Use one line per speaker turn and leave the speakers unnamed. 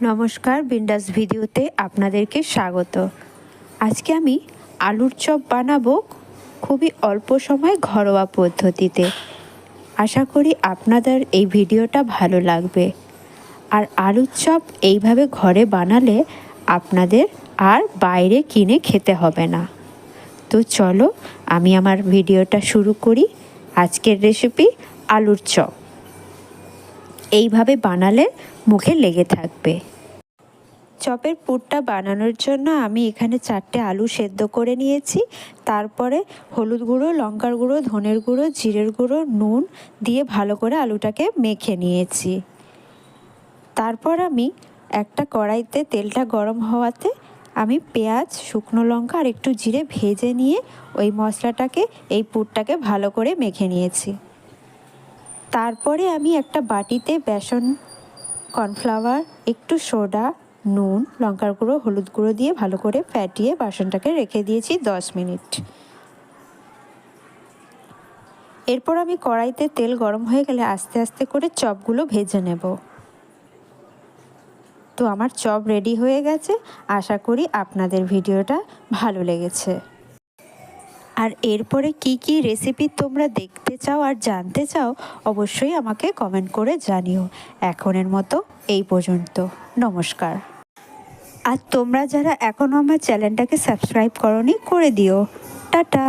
নমস্কার, বিন্দাস ভিডিওতে আপনাদেরকে স্বাগত। আজকে আমি আলুর চপ বানাবো খুবই অল্প সময় ঘরোয়া পদ্ধতিতে। আশা করি আপনাদের এই ভিডিওটা ভালো লাগবে। আর আলুর চপ এইভাবে ঘরে বানালে আপনাদের আর বাইরে কিনে খেতে হবে না। তো চলো আমি আমার ভিডিওটা শুরু করি। আজকের রেসিপি আলুর চপ। এইভাবে বানালে মুখে লেগে থাকবে। চপের পুরটা বানানোর জন্য আমি এখানে 4টে আলু সেদ্ধ করে নিয়েছি। তারপরে হলুদ গুঁড়ো, লঙ্কার গুঁড়ো, ধনের গুঁড়ো, জিরের গুঁড়ো, নুন দিয়ে ভালো করে আলুটাকে মেখে নিয়েছি। তারপর আমি একটা কড়াইতে তেলটা গরম হওয়াতে আমি পেঁয়াজ, শুকনো লঙ্কা আর একটু জিরে ভেজে নিয়ে ওই মশলাটাকে এই পুরটাকে ভালো করে মেখে নিয়েছি। তারপরে আমি একটা বাটিতে বেসন, কর্নফ্লাওয়ার, একটু সোডা, নুন, লঙ্কার গুঁড়ো, হলুদ গুঁড়ো দিয়ে ভালো করে ফ্যাটিয়ে বাসনটাকে রেখে দিয়েছি 10 মিনিট। এরপর আমি কড়াইতে তেল গরম হয়ে গেলে আস্তে আস্তে করে চপগুলো ভেজে নেব। তো আমার চপ রেডি হয়ে গেছে। আশা করি আপনাদের ভিডিওটা ভালো লেগেছে। আর এরপরে কি কি রেসিপি তোমরা দেখতে চাও আর জানতে চাও অবশ্যই আমাকে কমেন্ট করে জানিও। এখনের মতো এই পর্যন্ত। নমস্কার। আর তোমরা যারা এখনও আমার চ্যানেলটাকে সাবস্ক্রাইব করোনি করে দিও। টাটা।